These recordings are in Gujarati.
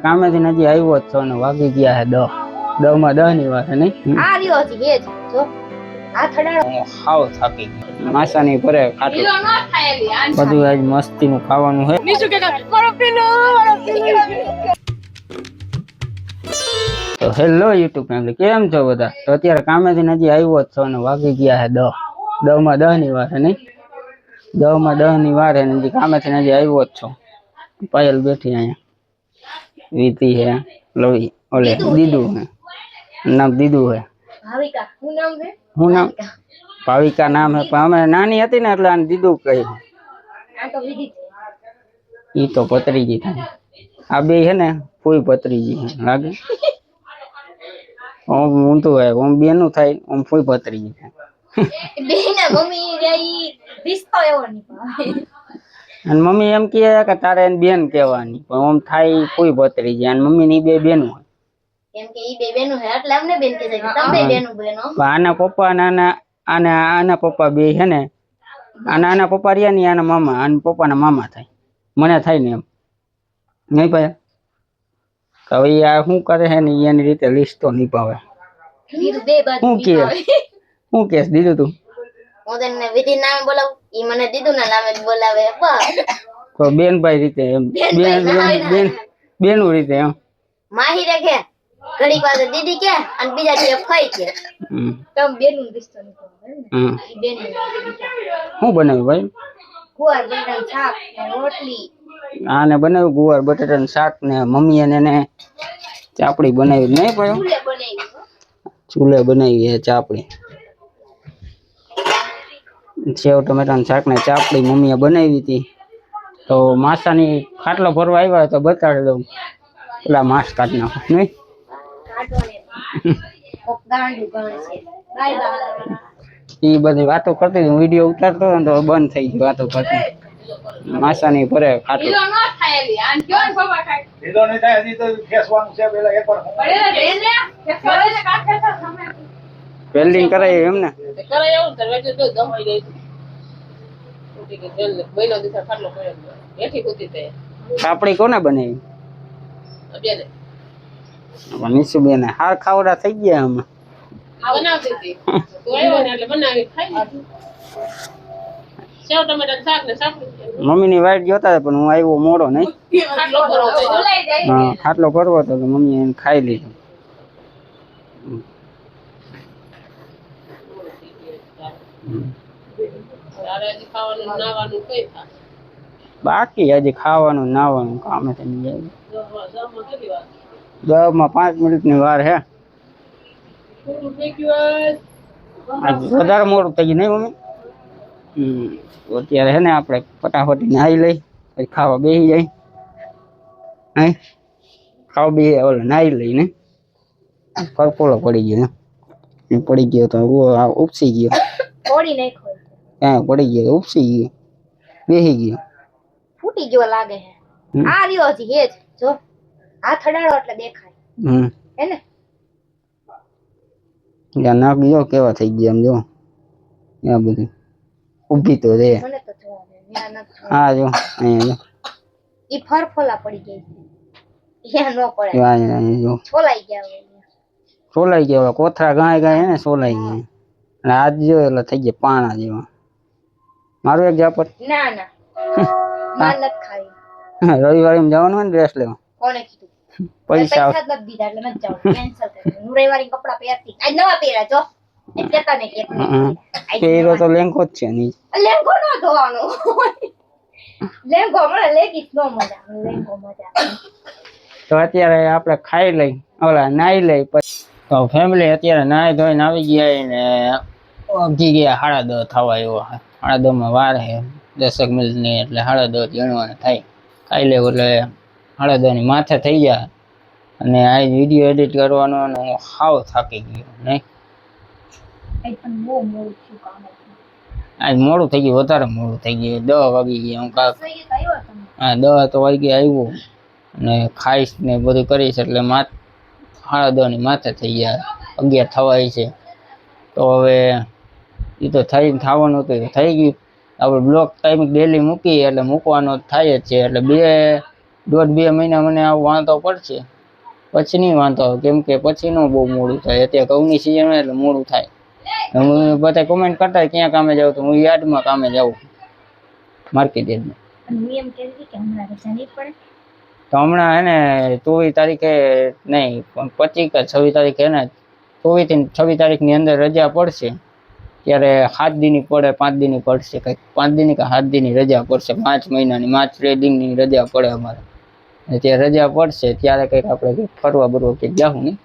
કામેથી હજી આવ્યો જ છો ને વાગી ગયા હે 10 માં 10 ની વાત નહીં આ રહ્યો હજી એ જ જો આ થડાડો હાવ થાકી ગયો માસાની પરે ખાટલું બધું આજ મસ્તી નું ખાવાનું હે નીચું કે તો હેલો યુટ્યુબ ફેમિલી કેમ છો બધા? તો અત્યારે કામેથી હજી આવ્યો જ છો ને વાગી ગયા હે 10 માં 10 ની વાત નહીં 10 માં 10 ની વાર હે ને હજી કામેથી હજી આવ્યો જ છો. પાયલ બેઠી અહીંયા વીતી હે લોહી ઓલે દીદુ હે નામ દીદુ હે ભાવિકા શું નામ છે? હું નામ ભાવિકા નામ હે પણ અમે નાની હતી ને એટલે આને દીદુ કહી. આ તો વિધિ ઈ તો પતરીજી થાય આ બે હે ને કોઈ પતરીજી હે લાગે ઓમ ઊંધું હે ઓમ બેનું થાય ઓમ કોઈ પતરીજી થાય બેના મમ્મી રહી રિશ્તો એવો નહીં પાવે અને મમ્મી એમ કહે કે તારે એને બેન કહેવાની પણ ઓમ થાય કોઈ પતરીજી અને મમ્મી ની બે બેનું હોય કેમ કે ઈ બે બેનું હે એટલે અમને બેન કહે છે કે તમે બેનું બેનો આના પપ્પા આના પપ્પા બે હે ને આના પપ્પા રહ્યા ને આના મામા આના પપ્પાના મામા થાય મને થાય ને એમ નહીં ભાઈ હવે આ શું કરે છે ને એની રીતે લિસ્ટ તો નિભાવે દીધું બે બાજુ શું કે શું કેસ દીધું તું હું તને વિધિ નામે બોલાવું ઈ મને દીધું ના નામે જ બોલાવે બસ તો બેનભાઈ રીતે એમ બેનું રીતે એમ માહી રે કે ઘડી પાસે દીદી કે અને બીજા જે ફઈ કે તમ બેનું રિશ્તો નીકળે ઈ બેનું શું બનાવ્યું ભાઈ કુવાર બટાકા શાક ને રોટલી આને બનાવ્યું ગુવાર બટાટાનું શાક ને મમ્મી એને ચાપડી બનાવી નહીં પડ્યો ચૂલે બનાવી ચૂલે બનાવી હે ચાપડી સેવ ટમેટાનું શાક ને ચાપડી મમ્મીએ બનાવી હતી. તો માસાની ખાટલો ભરવા આવ્યા તો બતાડી દઉં પેલા માસ કાઢી નાખો નહીં એ બધી વાતો કરતી વિડીયો ઉતારતો ને તો બંધ થઈ ગયો વાતો કરતી માસાની ભરે ખાટલો વેલ્ડિંગ કરાય એમ ને ચાપડી કોને બનાવી નીસુ બેન હાર ખાવડા થઈ ગયા અમે મમ્મી ની વાઈટ જોતા પણ હું આવ્યો મોડો નહીં ખાટલો કરવો હતો તો મમ્મી એને ખાઈ લીધું. બાકી હજી ખાવાનું નાવાનું કામ થઈ જાય 10 માં 5 મિનિટની વાર હે વધારે મોડું થઈ ગયું નહીં મમ્મી અત્યારે હે ને આપણે ફટાફટી નાહી લઈ પછી ખાવા બેસી જાય હે ખાવા બેસી ઓલે નાહી લઈ ને કરકોળો પડી ગયો પડી ગયો તો ઉપસી ગયો તોડી નાખ્યો હા પડી ગયો ઉપસી ગયો બેસી ગયો ફૂટી ગયો લાગે છે આ રહ્યો હજી એ જ જો આ થડાડો એટલે દેખાય હે ને ત્યાં નાક જો કેવા થઈ ગયા એમ જો આ બધું ઊભી તો રે મને તો જોવા દે ન્યા નથી હા જો અહીંયા જો ઈ ફરફોલા પડી ગઈ યા નો પડે અહીંયા જો છોલાઈ ગયા હોય સોલાઈ ગયા કોથરા ગાય ગાય હે ને સોલાઈ ગયા અને આજ જો એટલે થઈ ગયા પાણા જેવા મારું એક જાપટ ના ના માર નથી ખાવી રવિવારે જવાનું હોય ને ડ્રેસ લેવા કોણે કીધું પૈસા નથી દીધા એટલે નથી જવાનું કેન્સલ કરી હું રવિવારે કપડા પહેરતી આજ નવા પહેર્યા જો એટલે તને કે પહેરો તો લેંગો જ છે ની લેંગો નો ધોવાનો લેંગો મને લેગીસ નો મજા લેંગો મજા તો અત્યારે આપણે ખાઈ લઈ ઓલા નાઈ લઈ પછી તો ફેમિલી અત્યારે નાઈ ધોઈને આવી ગયા ને અગી ગયા 10:30 થવા આવ્યો 10:30 માં વાર છે 10 મિનિટની એટલે 10:30 ગણવાના થાય ખાઈ લેવું એટલે 10:30 ની માથે થઈ ગયા અને આ વિડીયો એડિટ કરવાનો અને હું હાવ થાકી ગયો નહીં આજ મોડું થઈ ગયું વધારે મોડું થઈ ગયું 10 વાગી ગયા હું હા 10 તો વાગી આવ્યો અને ખાઈશ ને બધું કરીશ એટલે 10:30 ની માથે થઈ ગયા 11 થવાય છે. તો હવે એ તો થવાનું હતું થઈ ગયું આપણે બ્લોક ટાઈમ ડેલી મૂકીએ એટલે મૂકવાનો થાય જ છે એટલે 1.5-2 મહિના મને આવું વાંધો પડશે, પછી નહીં વાંધો આવે, કેમ કે પછી નો બહુ મોડું થાય. અત્યારે ઘઉંની સિઝન હોય એટલે મોડું થાય. હું બધા કોમેન્ટ કરતા હોય ક્યાં કામે જાઉં, તો હું યાર્ડમાં કામે જાઉં, માર્કેટ યાર્ડમાં. તો હમણાં હે ને 24 તારીખે નહીં પણ 25 કે 26 તારીખે હે ને 24 થી 26 તારીખની અંદર રજા પડશે. ત્યારે 7 દીની પડે, 5 દીની પડશે, કંઈક 5 દીની કે 7 દીની રજા પડશે. 5 મહિનાની માર્ચ ટ્રેડિંગની રજા પડે અમારે. ત્યારે રજા પડશે ત્યારે કંઈક આપણે ફરવા બરવા કંઈક જાહું નહીં,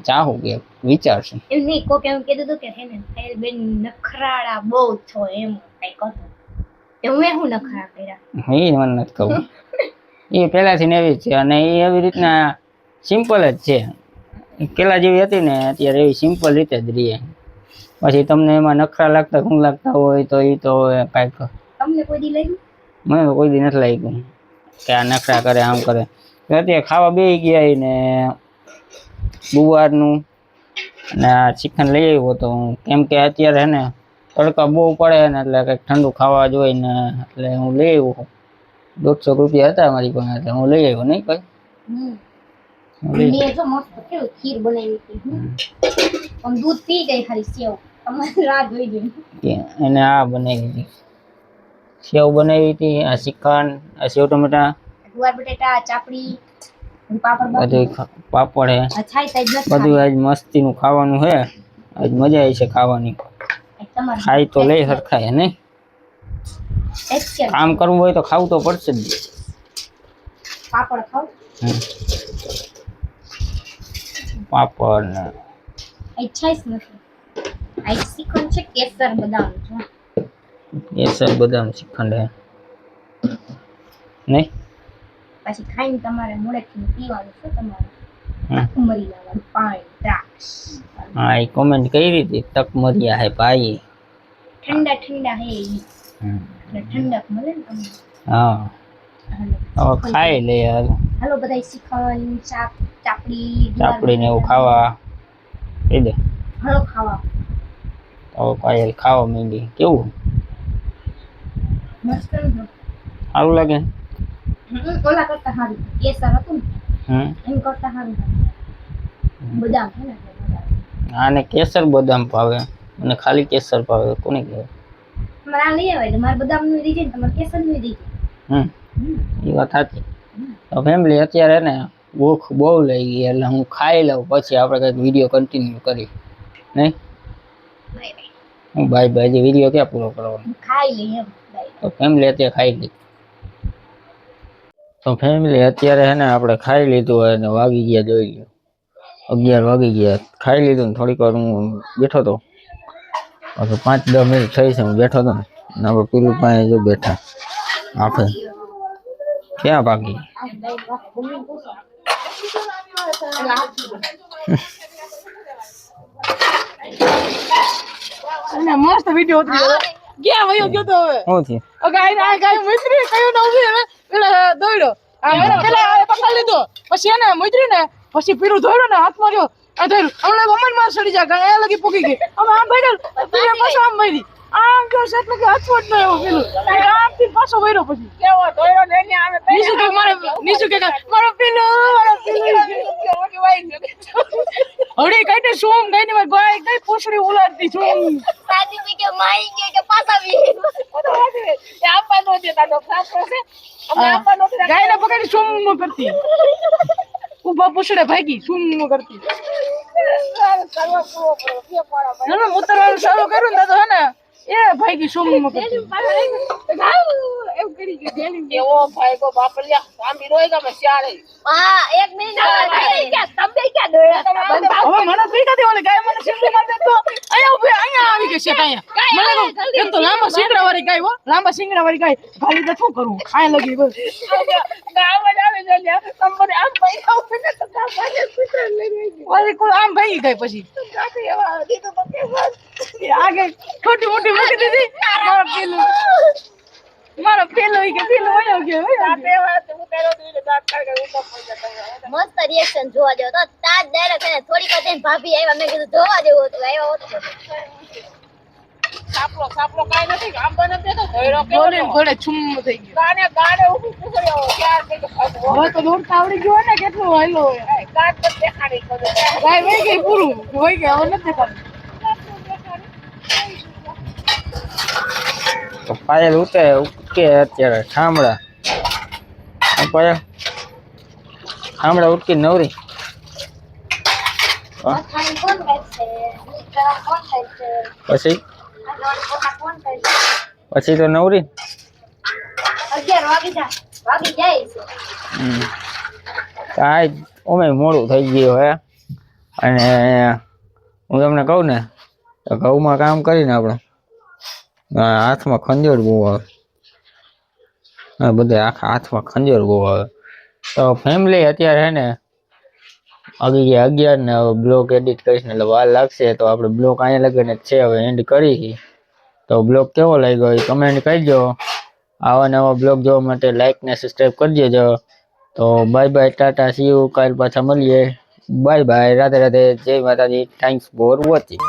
જાહું કે વિચારશું. એમ નહીં કોક એમ કીધું હતું કે હે ને ફેલ બેન નખરાળા બહુ છો એમ કંઈક હતું. હું શું નખરા કર્યા એ મને નથી ખબર. એ પહેલાથી ને એવી જ છે અને એ એવી રીતના સિમ્પલ જ છે. પેલા જેવી હતી ને અત્યારે એવી સિમ્પલ રીતે જ રહીએ. પછી તમને એમાં નખરા લાગતા શું લાગતા હોય તો એ તો કાંઈક તમને કોઈ દી લાગ્યું? મને તો કોઈ દી નથી લાગ્યું કે આ નખરા કરે આમ કરે. અત્યારે ખાવા બેસી ગયા ને ગુવારનું અને આ ચિકન લઈ આવ્યો તો હું, કેમ કે અત્યારે હે ને તડકા બહુ પડે ને એટલે કંઈક ઠંડુ ખાવા જોઈએ ને એટલે હું લઈ આવ્યો. 150 રૂપિયા હતા મારી પાસે એટલે હું લઈ આવ્યો. નહીં કઈ મેં જો મસ્ત કેવું ખીર બનાવી હતી. આમ દૂધ પી ગઈ ખાલી સેવ. તમારી રાહ જોઈ ગઈ. એને આ બનાવી હતી, સેવ બનાવી હતી, આ ચિકન, આ સેવ ટમેટા, ગુવાર બટેટા, ચાપડી, પાપડ, બધું પાપડ હે, છાઈ સાઈડ નથી બધું આજ મસ્તીનું ખાવાનું હે. આજ મજા આવી છે ખાવાની. ખાઈ તો લઈ હરખાય નહીં. કામ કરવું હોય તો ખાવું તો પડશે જ. પાપડ ખાવ, પાપડ ને ઈચ્છા જ નથી. આ શ્રીખંડ છે, કેસર બદામ છે. કેસર બદામ શ્રીખંડ હે નહીં. પછી ખાઈને તમારે મોડેથી પીવાનું છે તમારે મરી લાવવાનું પાણી, દ્રાક્ષ. હા એ કોમેન્ટ કરી હતી તકમરિયા હે ભાઈ, ઠંડા ઠંડા હે એટલે ઠંડક મળે ને તમને. હા હવે ખાઈ લે યાર. હાલો બધા શ્રીખંડ, ચાપડી, ચાપડી ને એવું ખાવા કહી દે. હાલો ખાવા. હવે પાયલ ખાવા માંડી. કેવું મસ્ત ને? સારું લાગે? ઓલા કરતા સારું કેસર હતું ને એમ કરતા સારું બદામ છે ને. આને કેસર બદામ ભાવે અને ખાલી કેસર ભાવે, કોને કહેવાય? તમારે આ લઈ આવે મારે બદામ નું દીજે ને તમારે કેસર નું દીજે. એ વાત સાચી. તો ફેમિલી અત્યારે ને ભૂખ બહુ લઈ ગઈ એટલે હું ખાઈ લઉં, પછી આપણે કંઈક વિડીયો કન્ટિન્યુ કરી નહીં. હું બાય બાય, જે વિડીયો ક્યાં પૂરો કરવાનો, ખાઈ લઈએ એમ. તો ફેમિલી અત્યારે ખાઈ લીધું. તો ફેમિલી અત્યારે હે ને આપણે ખાઈ લીધું હોય ને વાગી ગયા જોઈ લો 11 વાગી ગયા. ખાઈ લીધું ને થોડીક વાર હું બેઠો હતો, પછી 5-10 મિનિટ થઈ છે હું બેઠો હતો ને આપણે પેલું પાસે જો બેઠા આપણે ક્યાં ભાગી. મસ્ત વિડિયો ઉતર્યો. ક્યાં વયો ગયો તો હવે? શું છે? ગાય મૈત્રી કયો ના ઉભી હવે પેલા દોડ્યો. પેલા પકડી લીધો પછી એને મૈત્રી ને પછી પીરું દોડ્યો ને હાથમાં રહ્યો આ ધર્યું હમણાં અમન માં સડી જાય ગાય લગી પૂકી ગઈ. હવે આમ ભાઈ પાછો આમ મારી આમ જો સેટ કે હાથમાં જ ન આવ્યો પેલું આમ થી પાછો વળ્યો પછી કેવો દોડ્યો ને એને આવે નીચે કે મારો હવડે કઈ સોમ કઈ ને ગાય કઈ પૂછડી ઉલાડતી છું સાદી મી કે માઈ કે પાછા વી એ આપા નો દે તાનો ખાસ છે અમે આપા નો ગાય ને પકડી સોમ નો કરતી ઉભા પૂછડે ભાગી સોમ નો કરતી. ના ઉતરવાનું શરૂ કર્યું ને તો હે ને એ ભાગી સોમ નો કરતી એમ કરી કે એવો ભાઈકો બાપલિયા આમી રોય ગમે ચારે. હા એક મિનિટ કે તમે ક્યાં દોડ્યા હવે મને પીકા દે ઓલે ગાય મને સિંગડી માર દે તો અહીંયા ઉભે અહીંયા આવી ગઈ છે અહીંયા મને એક તો લાંબા સિંગડા વાળી ગાય હો લાંબા સિંગડા વાળી ગાય ખાલી તો શું કરું ખાય લગી બસ ગાવ જ આવે છે લ્યા તમને આમ પૈસા ઉભે તો કામ ભાગે કુતર લઈ ઓલી કોઈ આમ ભાગી ગઈ પછી કાકી એવા દીધું તો કે બસ આગે છોટી મોટી મૂકી દીધી મારો પેલો ઈ કે પેલો વયો ગયો આ બે વાત હું તેરો દીને દાંત કાઢ કે ઉપર પડી જતો. મસ્ત રિએક્શન જોવા જેવો તો તાજ ડાયરેક્ટ એને થોડીક વાર થઈને ભાભી આવ્યા મેં કીધું જોવા જેવું હતું આવ્યા હોત સાપલો કાઈ નથી આમ બને તો ધોયરો કેવો ઘોડે છુમ થઈ ગયો ગાને ઊભી પૂછ્યો ક્યાં કે હવે તો દોડતા આવડી ગયો ને કેટલું હાલો ગાડ તો દેખાડી ગાય વઈ ગઈ પૂરું વઈ ગઈ હવે નથી દેખાડી તો પાયલ ઉકે અત્યારે ઠામડા પાયલ ઠામડા ઉટકી નવરી ખાઈ કોણ બેસે ગરમ કોણ થાય છે પછી આ દોડ પોતા કોણ થાય છે પછી તો નવરી 11 વાગી જાય છે કાંઈ ઓમે મોડું થઈ ગયું હે અને હું તમને કહું ને તો ઘઉંમાં કામ કરીને આપણે હાથમાં ખંજર બહુ આવે હા બધે આખા હાથમાં ખંજર બહુ આવે તો ફેમિલી અત્યારે હે ને 11 ને હવે બ્લોગ એડિટ કરીશ ને એટલે વાર લાગશે તો આપણે બ્લોગ અહીંયા લગીને જ છે હવે એન્ડ કરી તો બ્લોગ કેવો લાગ્યો એ કમેન્ટ કરજો આવા નવા બ્લોગ જોવા માટે લાઈક ને સબસ્ક્રાઇબ કરી દેજો તો bye bye Tata C you કાલ પાછા મળીએ બાય બાય રાધે રાધે જય માતાજી થેન્ક્સ ફોર વોચિંગ